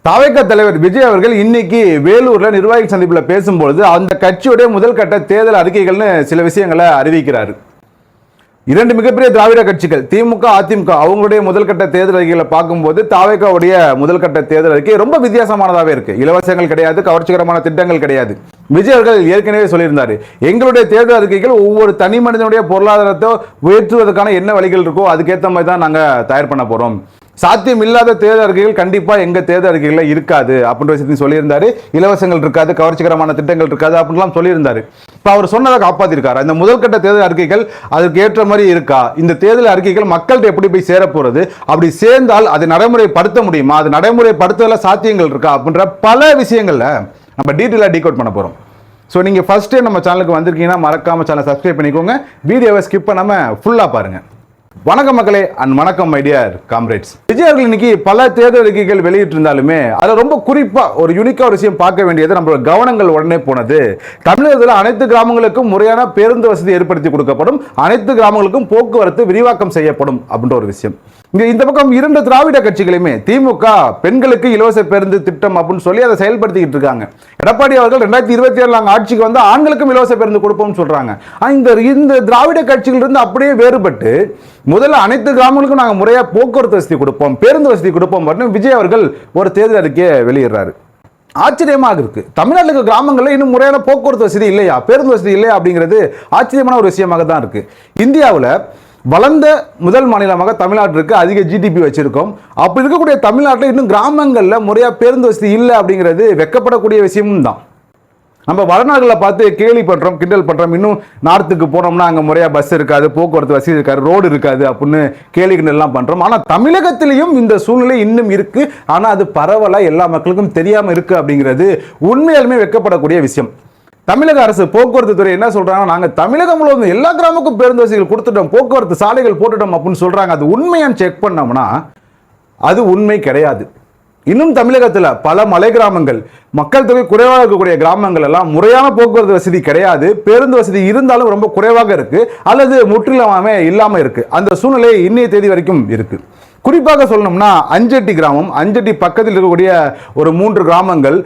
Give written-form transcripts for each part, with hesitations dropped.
தவைக்க தலைவர் விஜய் அவர்கள் இன்னைக்கு வேலூர்ல நிர்வாகி சந்திப்பில் பேசும்பொழுது அந்த கட்சியுடைய முதல் கட்ட தேர்தல் அறிக்கைகள்னு சில விஷயங்களை அறிவிக்கிறாரு. இரண்டு மிகப்பெரிய திராவிட கட்சிகள் திமுக அதிமுக அவங்களுடைய முதல் கட்ட தேர்தல் அறிக்கைகளை பார்க்கும்போது தவைக்கவுடைய முதல் கட்ட தேர்தல் அறிக்கை ரொம்ப வித்தியாசமானதாகவே இருக்கு. இலவசங்கள் கிடையாது, கவர்ச்சிகரமான திட்டங்கள் கிடையாது. விஜய் அவர்கள் ஏற்கனவே சொல்லியிருந்தாரு, எங்களுடைய தேர்தல் அறிக்கைகள் ஒவ்வொரு தனி மனிதனுடைய பொருளாதாரத்தை உயர்த்துவதற்கான என்ன வழிகள் இருக்கோ அதுக்கேற்ற மாதிரி தான் நாங்கள் தயார் பண்ண போறோம். சாத்தியம் இல்லாத தேர்தல் அறிக்கைகள் கண்டிப்பா எங்க தேர்தல் அறிக்கைகள் இருக்காது அப்படின்ற விஷயத்தையும் சொல்லியிருந்தாரு. இலவசங்கள் இருக்காது, கவர்ச்சிகரமான திட்டங்கள் இருக்காது அப்படின்லாம் சொல்லியிருந்தாரு. இப்ப அவர் சொன்னதை காப்பாத்திருக்காரு. இந்த முதல் கட்ட தேர்தல் அறிக்கைகள் அதுக்கு ஏற்ற மாதிரி இருக்கா? இந்த தேர்தல் அறிக்கைகள் மக்கள்கிட்ட எப்படி போய் சேர போறது? அப்படி சேர்ந்தால் அதை நடைமுறைப்படுத்த முடியுமா? அது நடைமுறைப்படுத்துவதில் சாத்தியங்கள் இருக்கா? அப்படின்ற பல விஷயங்கள்ல நம்ம டீட்டெயிலாக டீகோட் பண்ண போறோம். ஸோ நீங்க ஃபர்ஸ்ட் டைம் நம்ம சேனலுக்கு வந்திருக்கீங்கன்னா மறக்காம சேனல் சப்ஸ்கிரைப் பண்ணிக்கோங்க. வீடியோவை ஸ்கிப் பண்ணாம ஃபுல்லா பாருங்க. வணக்கம் மக்களே அண்ட் வணக்கம் மை டியர் காம்ரேட்ஸ். விஜய் அவர்கள் இன்னைக்கு பல தேர்தல் அறிக்கைகள் வெளியிட்டு இருந்தாலுமே அதில் ரொம்ப குறிப்பா ஒரு யூனிக்கா ஒரு விஷயம் பார்க்க வேண்டியது, நம்மளோட கவனங்கள் உடனே போனது, தமிழகத்தில் அனைத்து கிராமங்களுக்கும் முறையான பேருந்து வசதி ஏற்படுத்தி கொடுக்கப்படும், அனைத்து கிராமங்களுக்கும் போக்குவரத்து விரிவாக்கம் செய்யப்படும் அப்படின்ற ஒரு விஷயம். இந்த பக்கம் இரண்டு திராவிட கட்சிகளுமே திமுக பெண்களுக்கு இலவச பேருந்து திட்டம் அப்படின்னு சொல்லி அதை செயல்படுத்திக்கிட்டு இருக்காங்க. எடப்பாடி அவர்கள் 2027 நாங்கள் ஆட்சிக்கு வந்து ஆண்களுக்கும் இலவச பேருந்து கொடுப்போம்னு சொல்றாங்க. இந்த திராவிட கட்சிகள் இருந்து அப்படியே வேறுபட்டு முதல்ல அனைத்து கிராமங்களுக்கும் நாங்கள் முறையா போக்குவரத்து வசதி கொடுப்போம், பேருந்து வசதி கொடுப்போம் அப்படின்னு விஜய் அவர்கள் ஒரு தேர்தல் அறிக்கையை வெளியிடுறாரு. ஆச்சரியமாக இருக்கு. தமிழ்நாட்டுக்கு கிராமங்களில் இன்னும் முறையான போக்குவரத்து வசதி இல்லையா, பேருந்து வசதி இல்லையா அப்படிங்கிறது ஆச்சரியமான ஒரு விஷயமாக தான் இருக்கு. இந்தியாவில் வளர்ந்த முதல் மாநிலமாக தமிழ்நாட்டிற்கு அதிக ஜிடிபி வச்சிருக்கோம். அப்படி இருக்கக்கூடிய தமிழ்நாட்டில் இன்னும் கிராமங்களில் முறையா பேருந்து வசதி இல்லை அப்படிங்கிறது வெக்கப்படக்கூடிய விஷயமும் தான். நம்ம வடநாடுகளில் பார்த்து கேலி பண்றோம், கிண்டல் பண்றோம். இன்னும் நார்த்துக்கு போனோம்னா அங்கே முறையா பஸ் இருக்காது, போக்குவரத்து வசதி இருக்காது, ரோடு இருக்காது அப்படின்னு கேலி கிண்டல்லாம் பண்றோம். ஆனால் தமிழகத்திலையும் இந்த சூழ்நிலை இன்னும் இருக்கு. ஆனால் அது பரவலா எல்லா மக்களுக்கும் தெரியாம இருக்கு அப்படிங்கிறது உண்மையாலுமே வெக்கப்படக்கூடிய விஷயம். தமிழக அரசு போக்குவரத்து துறை என்ன சொல்றாங்க, நாங்க தமிழகம் முழுவதும் எல்லா கிராமக்கும் பேருந்து வசதிகள் கொடுத்துட்டோம், போக்குவரத்து சாலைகள் போட்டுட்டோம் அப்படின்னு சொல்றாங்க. அது உண்மையான்னு செக் பண்ணோம்னா அது உண்மை கிடையாது. இன்னும் தமிழகத்தில் பல மலை கிராமங்கள், மக்கள் தொகை குறைவாக இருக்கக்கூடிய கிராமங்கள் எல்லாம் முறையான போக்குவரத்து வசதி கிடையாது. பேருந்து வசதி இருந்தாலும் ரொம்ப குறைவாக இருக்கு, அல்லது முற்றிலுமே இல்லாம இருக்கு. அந்த சூழ்நிலை இன்னைய தேதி வரைக்கும் இருக்கு. குறிப்பாக சொல்லணும்னா அஞ்சட்டி கிராமம், அஞ்சட்டி பக்கத்தில் இருக்கக்கூடிய ஒரு 3 கிராமங்கள்,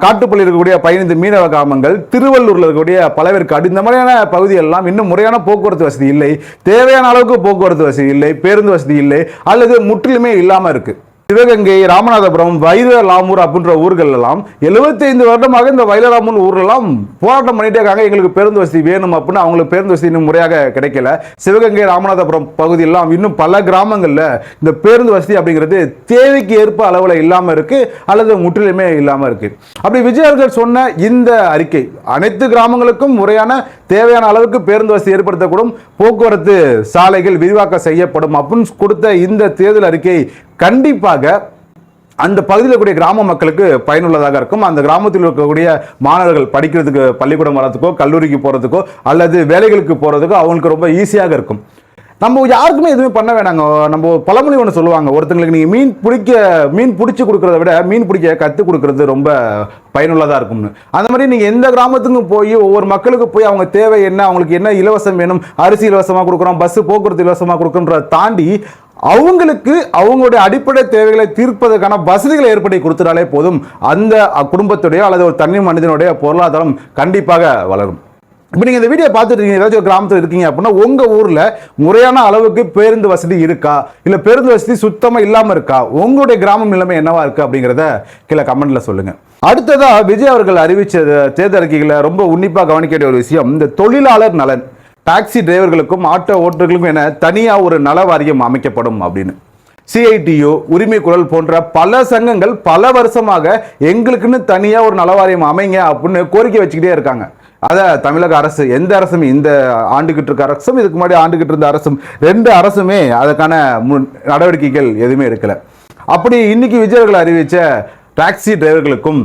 காட்டுப்பள்ளி இருக்கக்கூடிய 15 மீனவ கிராமங்கள், திருவள்ளூர்ல இருக்கக்கூடிய பழவேற்காடு, இந்த மாதிரியான பகுதியெல்லாம் இன்னும் முறையான போக்குவரத்து வசதி இல்லை, தேவையான அளவுக்கு போக்குவரத்து வசதி இல்லை, பேருந்து வசதி இல்லை, அல்லது முற்றிலுமே இல்லாம இருக்கு. சிவகங்கை, ராமநாதபுரம், வைரலாமூர் அப்படின்ற ஊர்கள் எல்லாம் 75 வருடமாக இந்த வைரலாமூர் ஊரெல்லாம் போராட்டம் பண்ணிட்டே இருக்காங்க. எங்களுக்கு பேருந்து வசதி வேணும் அப்படின்னு. அவங்களுக்கு பேருந்து வசதி இன்னும் முறையாக கிடைக்கல. சிவகங்கை, ராமநாதபுரம் பகுதியெல்லாம் இன்னும் பல கிராமங்கள்ல இந்த பேருந்து வசதி அப்படிங்கிறது தேவைக்கு ஏற்ப அளவில் இல்லாம இருக்கு, அல்லது முற்றிலுமே இல்லாம இருக்கு. அப்படி விஜய் அவர்கள் சொன்ன இந்த அறிக்கை, அனைத்து கிராமங்களுக்கும் முறையான தேவையான அளவுக்கு பேருந்து வசதி ஏற்படுத்தக்கூடும், போக்குவரத்து சாலைகள் விரிவாக்கம் செய்யப்படும் அப்படின்னு கொடுத்த இந்த தேர்தல் அறிக்கை கண்டிப்பாக அந்த பகுதியில் கூடிய கிராம மக்களுக்கு பயனுள்ளதாக இருக்கும். அந்த கிராமத்தில் இருக்கக்கூடிய மாணவர்கள் படிக்கிறதுக்கு, பள்ளிக்கூடம் வரதுக்கோ, கல்லூரிக்கு போறதுக்கோ, அல்லது வேலைகளுக்கு போறதுக்கோ அவங்களுக்கு ரொம்ப ஈஸியாக இருக்கும். நம்ம யாருக்குமே எதுவுமே பண்ண வேணாங்க. நம்ம பழமொழி ஒன்று சொல்லுவாங்க, ஒருத்தங்களுக்கு நீங்க மீன் பிடிச்சி கொடுக்கறத விட மீன் பிடிக்க கற்றுக் கொடுக்கறது ரொம்ப பயனுள்ளதாக இருக்கும்னு. அந்த மாதிரி நீங்க எந்த கிராமத்துக்கும் போய் ஒவ்வொரு மக்களுக்கு போய் அவங்க தேவை என்ன, அவங்களுக்கு என்ன இலவசம் வேணும், அரிசி இலவசமாக கொடுக்குறோம், பஸ் போக்குவரத்து இலவசமாக கொடுக்குறோன்றதை தாண்டி அவங்களுக்கு அவங்களுடைய அடிப்படை தேவைகளை தீர்ப்பதற்கான வசதிகளை ஏற்படுத்தி கொடுத்துட்டாலே போதும், அந்த குடும்பத்துடைய அல்லது ஒரு தனி மனிதனுடைய பொருளாதாரம் கண்டிப்பாக வளரும். இப்போ நீங்கள் இந்த வீடியோ பார்த்துட்டு இருக்கீங்க, ஏதாச்சும் ஒரு கிராமத்தில் இருக்கீங்க அப்படின்னா உங்கள் ஊரில் முறையான அளவுக்கு பேருந்து வசதி இருக்கா, இல்லை பேருந்து வசதி சுத்தமாக இல்லாமல் இருக்கா, உங்களுடைய கிராமம் நிலைமை என்னவா இருக்கு அப்படிங்கிறத கீழே கமெண்ட்ல சொல்லுங்க. அடுத்ததா விஜய் அவர்கள் அறிவிச்ச தேர்தல் அறிக்கைகளை ரொம்ப உன்னிப்பாக கவனிக்க வேண்டிய ஒரு விஷயம், இந்த தொழிலாளர் நலன், டாக்ஸி டிரைவர்களுக்கும் ஆட்டோ ஓட்டுநர்களுக்கும் என தனியா ஒரு நல வாரியம் அமைக்கப்படும் அப்படின்னு. சிஐடியு, உரிமை குரல் போன்ற பல சங்கங்கள் பல வருஷமாக எங்களுக்குன்னு தனியா ஒரு நலவாரியம் அமைங்க அப்படின்னு கோரிக்கை வச்சுக்கிட்டே இருக்காங்க. அதை தமிழக அரசு, எந்த அரசும், இந்த ஆண்டுகிட்டு இருக்க அரசும் இதுக்கு முன்னாடி ஆண்டுகிட்டு இருந்த அரசும், 2 அரசுமே அதற்கான நடவடிக்கைகள் எதுவுமே எடுக்கல. அப்படி இன்னைக்கு விஜய் அவர்கள் அறிவிச்ச டாக்ஸி டிரைவர்களுக்கும்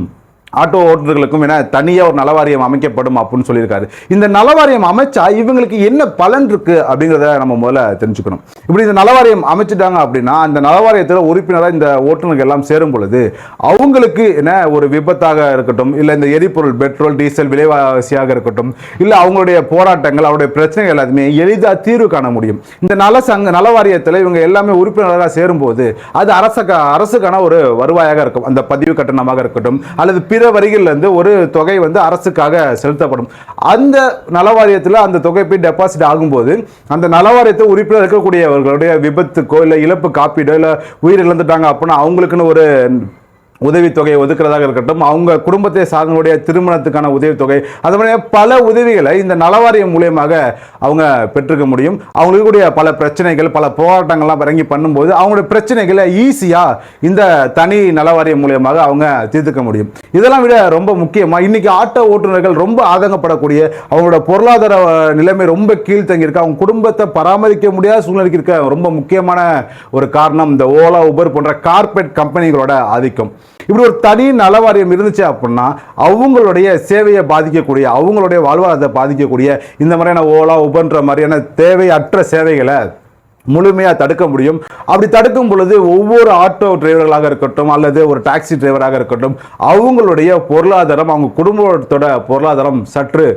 ஆட்டோ ஓட்டுநர்களுக்கும் என தனியாக ஒரு நலவாரியம் அமைக்கப்படும் அப்படின்னு சொல்லியிருக்காரு. இந்த நலவாரியம் அமைச்சா இவங்களுக்கு என்ன பலன் இருக்கு அப்படிங்கிறத நம்ம முதல்ல தெரிஞ்சுக்கணும். இப்படி இந்த நலவாரியம் அமைச்சிட்டாங்க அப்படின்னா அந்த நலவாரியத்தில் உறுப்பினராக இந்த ஓட்டுநர்கள் எல்லாம் சேரும் பொழுது அவங்களுக்கு என்ன ஒரு விபத்தாக இருக்கட்டும், இல்லை இந்த எரிபொருள் பெட்ரோல் டீசல் விலைவாசியாக இருக்கட்டும், இல்லை அவங்களுடைய போராட்டங்கள் அவருடைய பிரச்சனைகள் எல்லாத்தையுமே எளிதாக தீர்வு காண முடியும். இந்த நலவாரியத்தில் இவங்க எல்லாமே உறுப்பினராக சேரும்போது அது அரசுக்கான ஒரு வருவாயாக இருக்கும். அந்த பதிவு கட்டணமாக இருக்கட்டும் அல்லது பிற வரிகளிலிருந்து ஒரு தொகை அரசுக்காக செலுத்தப்படும். அந்த நலவாரியத்தில் அந்த தொகை போய் டெபாசிட் ஆகும்போது அந்த நலவாரியத்தை உறுப்பினர் இருக்கக்கூடியவர்களுடைய விபத்துக்கோ இல்லை இழப்பு காப்பீடோ இல்லை உயிர் இழந்துட்டாங்க அப்படின்னா அவங்களுக்குன்னு ஒரு உதவித்தொகை ஒதுக்கிறதாக இருக்கட்டும், அவங்க குடும்பத்தை சார்ந்தவங்களுடைய திருமணத்துக்கான உதவித்தொகை, அது மாதிரி பல உதவிகளை இந்த நலவாரியம் மூலியமாக அவங்க பெற்றுக்க முடியும். அவங்களுடைய பல பிரச்சனைகள் பல போராட்டங்கள்லாம் இறங்கி பண்ணும்போது அவங்களுடைய பிரச்சனைகளை ஈஸியாக இந்த தனி நலவாரியம் மூலியமாக அவங்க தீர்த்துக்க முடியும். இதெல்லாம் விட ரொம்ப முக்கியமாக இன்னைக்கு ஆட்டோ ஓட்டுநர்கள் ரொம்ப ஆதங்கப்படக்கூடிய அவங்களோட பொருளாதார நிலைமை ரொம்ப கீழ்த்தங்கியிருக்கு, அவங்க குடும்பத்தை பராமரிக்க முடியாத சூழ்நிலைக்கு இருக்க ரொம்ப முக்கியமான ஒரு காரணம் இந்த ஓலா உபர் போன்ற கார்பரேட் கம்பெனிகளோட ஆதிக்கம். இப்படி ஒரு தனி நலவாரியம் இருந்துச்சு அப்படின்னா அவங்களுடைய சேவையை பாதிக்கக்கூடிய அவங்களுடைய வாழ்வாதாரத்தை பாதிக்கக்கூடிய இந்த மாதிரியான ஓலா உபர்ன்ற மாதிரியான தேவையற்ற சேவைகளை முழுமையாக தடுக்க முடியும். அப்படி தடுக்கும் பொழுது ஒவ்வொரு ஆட்டோ டிரைவர்களாக இருக்கட்டும் அல்லது ஒரு டாக்ஸி டிரைவராக இருக்கட்டும் அவங்களுடைய பொருளாதாரம் அவங்க குடும்பத்தோட பொருளாதாரம் சற்று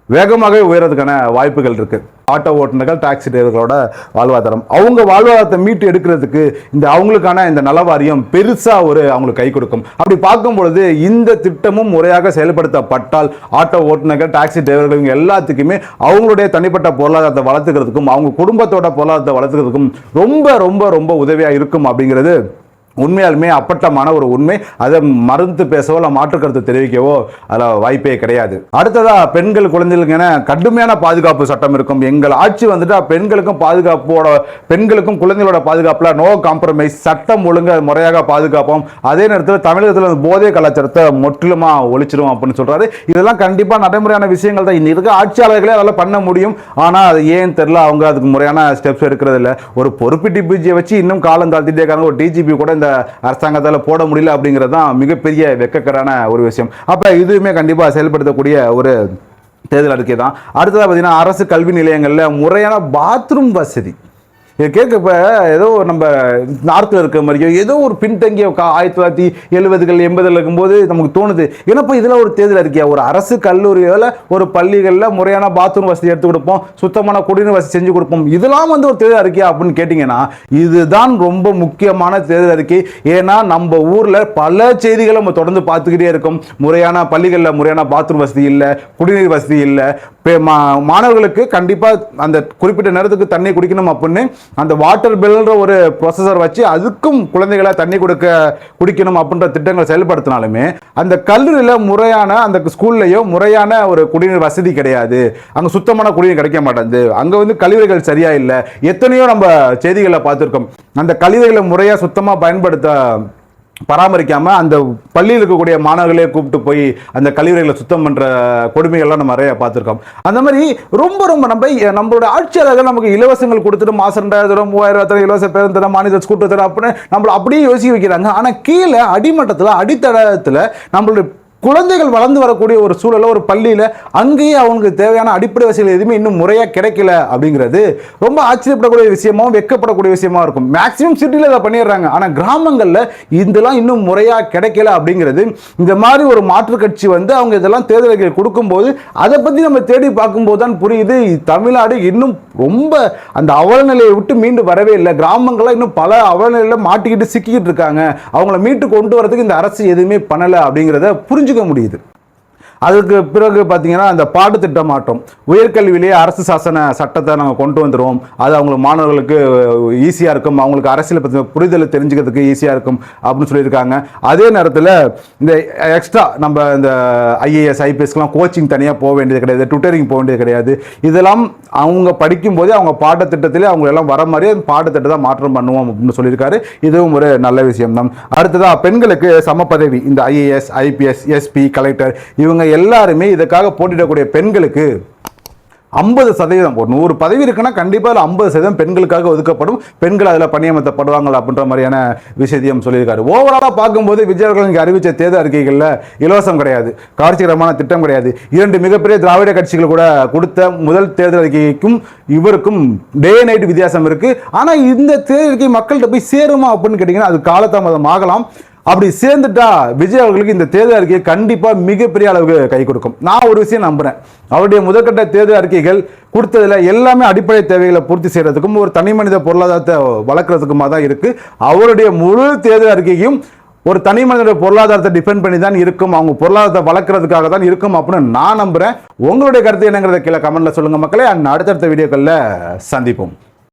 வேகமாகவே உயர்றதுக்கான வாய்ப்புகள் இருக்கு. ஆட்டோ ஓட்டுநர்கள் டாக்ஸி டிரைவர்களோட வாழ்வாதாரம் அவங்க வாழ்வாதாரத்தை மீட்டு எடுக்கிறதுக்கு இந்த அவங்களுக்கான இந்த நலவாரியம் பெருசா அவங்களுக்கு கை கொடுக்கும். அப்படி பார்க்கும் பொழுது இந்த திட்டமும் முறையாக செயல்படுத்தப்பட்டால் ஆட்டோ ஓட்டுநர்கள் டாக்ஸி டிரைவர்கள் எல்லாத்துக்குமே அவங்களுடைய தனிப்பட்ட பொருளாதாரத்தை வளர்த்துக்கிறதுக்கும் அவங்க குடும்பத்தோட பொருளாதாரத்தை வளர்த்துக்கிறதுக்கும் ரொம்ப ரொம்ப ரொம்ப உதவியா இருக்கும் அப்படிங்கிறது உண்மையாலுமே அப்பட்டமான ஒரு உண்மை. அதை மறுத்து பேசவோ இல்லை மாற்று கருத்து தெரிவிக்கவோ அதில் வாய்ப்பே கிடையாது. அடுத்ததா பெண்கள் குழந்தைகளுக்கு என கடுமையான பாதுகாப்பு சட்டம் இருக்கும். எங்கள் ஆட்சி பெண்களுக்கும் பாதுகாப்போட பெண்களுக்கும் குழந்தைகளோட பாதுகாப்புல நோ காம்ப்ரமைஸ், சட்டம் ஒழுங்கு முறையாக பாதுகாப்போம், அதே நேரத்தில் தமிழகத்தில் போதை கலாச்சாரத்தை முற்றிலுமா ஒழிச்சிடும் அப்படின்னு சொல்றாரு. இதெல்லாம் கண்டிப்பா நடைமுறையான விஷயங்கள் தான். இன்னைக்கு இருக்க ஆட்சியாளர்களே அதெல்லாம் பண்ண முடியும். ஆனால் அது ஏன் தெரியல, அவங்க அதுக்கு முறையான ஸ்டெப்ஸ் எடுக்கிறது இல்லை. ஒரு பொறுப்பு டிபிஜியை வச்சு இன்னும் காலம் தாழ்த்திட்டே இருக்காங்க. ஒரு டிஜிபி கூட அரசாங்கத்தால் போட முடியல அப்படிங்கிறது தான் மிகப்பெரிய வெட்கக்கேடான ஒரு விஷயம். அப்ப இதுவுமே கண்டிப்பா செயல்படுத்தக்கூடிய ஒரு தேர்தல் அறிக்கை தான். அடுத்ததாக பார்த்தீங்கன்னா அரசு கல்வி நிலையங்களில் முறையான பாத்ரூம் வசதி இதை கேட்கப்ப ஏதோ நம்ம நார்த்தில் இருக்கிற மாதிரியோ ஏதோ ஒரு பின்தங்கிய 1970கள் 80கள் இருக்கும்போது நமக்கு தோணுது. ஏன்னா இதெல்லாம் ஒரு தேர்தல் அறிக்கையா? ஒரு அரசு கல்லூரியில் ஒரு பள்ளிகளில் முறையான பாத்ரூம் வசதி எடுத்து கொடுப்போம், சுத்தமான குடிநீர் வசதி செஞ்சு கொடுப்போம், இதெல்லாம் ஒரு தேர்தல் அறிக்கையா அப்படின்னு கேட்டிங்கன்னா இதுதான் ரொம்ப முக்கியமான தேர்தல் அறிக்கை. ஏன்னா நம்ம ஊரில் பல செய்திகளை நம்ம தொடர்ந்து பார்த்துக்கிட்டே இருக்கோம். முறையான பள்ளிகளில் முறையான பாத்ரூம் வசதி இல்லை, குடிநீர் வசதி இல்லை, மாணவர்களுக்கு கண்டிப்பாக அந்த குறிப்பிட்ட நேரத்துக்கு தண்ணி குடிக்கணும் அப்படின்னு அந்த வாட்டர் பில்ன்ற ஒரு ப்ரொசஸர் வச்சு அதுக்கும் குழந்தைகளை தண்ணி குடிக்கணும் அப்படின்ற திட்டங்களை செயல்படுத்தினாலுமே அந்த கல்லூரியில் முறையான அந்த ஸ்கூல்லையோ முறையான ஒரு குடிநீர் வசதி கிடையாது. அங்கே சுத்தமான குடிநீர் கிடைக்க மாட்டேங்குது. அங்கே கழிவுகள் சரியா இல்லை. எத்தனையோ நம்ம செய்திகளை பார்த்துருக்கோம். அந்த கழிவுகளை முறையாக சுத்தமாக பயன்படுத்த பராமரிக்காம அந்த பள்ளியில் இருக்கக்கூடிய மாணவர்களே கூப்பிட்டு போய் அந்த கழிவுகளை சுத்தம் பண்ற கொடுமைகள்லாம் நம்ம நிறைய பார்த்துருக்கோம். அந்த மாதிரி ரொம்ப ரொம்ப நம்மளோட ஆட்சியாளர்கள் நமக்கு இலவசங்கள் கொடுத்துட்டு மாசம் 2000 3000 இலவச பேருந்து தர மாநில ஸ்கூட்டர் தர அப்படின்னு நம்மள அப்படியே யோசிக்க வைக்கிறாங்க. ஆனா கீழே அடிமட்டத்தில் அடித்தளத்தில் நம்மளுடைய குழந்தைகள் வளர்ந்து வரக்கூடிய ஒரு சூழல ஒரு பள்ளியில் அங்கேயே அவங்களுக்கு தேவையான அடிப்படை வசதிகள் எதுவுமே இன்னும் முறையாக கிடைக்கல அப்படிங்கிறது ரொம்ப ஆச்சரியப்படக்கூடிய விஷயமாவும் வெக்கப்படக்கூடிய விஷயமா இருக்கும். மேக்சிமம் சிட்டியில் அதை பண்ணிடுறாங்க. ஆனால் கிராமங்களில் இதெல்லாம் இன்னும் முறையாக கிடைக்கல அப்படிங்கிறது இந்த மாதிரி ஒரு மாற்று கட்சி அவங்க இதெல்லாம் தேர்தல்கள் கொடுக்கும்போது அதை பற்றி நம்ம தேடி பார்க்கும்போது தான் புரியுது தமிழ்நாடு இன்னும் ரொம்ப அந்த அவலநிலையை விட்டு மீண்டு வரவே இல்லை. கிராமங்கள்லாம் இன்னும் பல அவலநிலையில் மாட்டிக்கிட்டு சிக்கிக்கிட்டு இருக்காங்க. அவங்கள மீட்டு கொண்டு வரதுக்கு இந்த அரசு எதுவுமே பண்ணலை அப்படிங்கிறத புரிஞ்சு முடியுது. அதுக்கு பிறகு பார்த்தீங்கன்னா அந்த பாடத்திட்ட மாற்றம், உயர்கல்வியிலேயே அரசு சாசன சட்டத்தை நாங்கள் கொண்டு வந்துடுவோம், அது அவங்களுக்கு மாணவர்களுக்கு ஈஸியாக இருக்கும், அவங்களுக்கு அரசியலை பற்றி புரிதலை தெரிஞ்சுக்கிறதுக்கு ஈஸியாக இருக்கும் அப்படின்னு சொல்லியிருக்காங்க. அதே நேரத்தில் இந்த எக்ஸ்ட்ரா நம்ம இந்த ஐஏஎஸ் ஐபிஎஸ்க்கெலாம் கோச்சிங் தனியாக போக வேண்டியது கிடையாது, டுட்டரிங் போக வேண்டியது கிடையாது. இதெல்லாம் அவங்க படிக்கும்போதே அவங்க பாடத்திட்டத்திலே அவங்க எல்லாம் வர மாதிரி அந்த பாடத்திட்டத்தை மாற்றம் பண்ணுவோம் அப்படின்னு சொல்லியிருக்காரு. இதுவும் ஒரு நல்ல விஷயம் தான். அடுத்ததாக பெண்களுக்கு சம பதவி, இந்த ஐஏஎஸ் ஐபிஎஸ் எஸ்பி கலெக்டர் இவங்க எல்லாருமே இதுக்காக போட்டியிடக்கூடிய பெண்களுக்கு 50%, ஒரு 100 பதவி இருக்குன்னா கண்டிப்பாக அதில் 50% பெண்களுக்காக ஒதுக்கப்படும், பெண்கள் அதில் பணியமர்த்தப்படுவாங்க அப்படின்ற மாதிரியான விஷயத்தையும் சொல்லியிருக்காரு. ஓவராலாக பார்க்கும்போது விஜய் அவர்கள் இங்கே அறிவித்த தேர்தல் அறிக்கைகளில் இலவசம் கிடையாது, கவர்ச்சிகரமான திட்டம் கிடையாது. 2 மிகப்பெரிய திராவிட கட்சிகள் கூட கொடுத்த முதல் தேர்தல் அறிக்கைக்கும் இவருக்கும் டே நைட் வித்தியாசம் இருக்கு. ஆனால் இந்த தேர்தல் அறிக்கை மக்கள்கிட்ட போய் சேருமா அப்படின்னு கேட்டிங்கன்னா அது காலதாமதம் ஆகலாம். அப்படி சேர்ந்துட்டா விஜய் அவர்களுக்கு இந்த தேர்தல் அறிக்கையை கண்டிப்பா மிகப்பெரிய அளவுக்கு கை கொடுக்கும். நான் ஒரு விஷயம் நம்புறேன், அவருடைய முதற்கட்ட தேர்தல் அறிக்கைகள் கொடுத்ததுல எல்லாமே அடிப்படை தேவைகளை பூர்த்தி செய்யறதுக்கும் ஒரு தனி மனித பொருளாதாரத்தை வளர்க்கறதுக்குமா தான் இருக்கு. அவருடைய முழு தேர்தல் அறிக்கையும் ஒரு தனி மனித பொருளாதாரத்தை டிபெண்ட் பண்ணி தான் இருக்கும், அவங்க பொருளாதாரத்தை வளர்க்கறதுக்காக தான் இருக்கும் அப்படின்னு நான் நம்புறேன். உங்களுடைய கருத்து என்னங்கிறத கீழே கமெண்ட்ல சொல்லுங்க மக்களே. அடுத்தடுத்த வீடியோக்களில் சந்திப்போம்.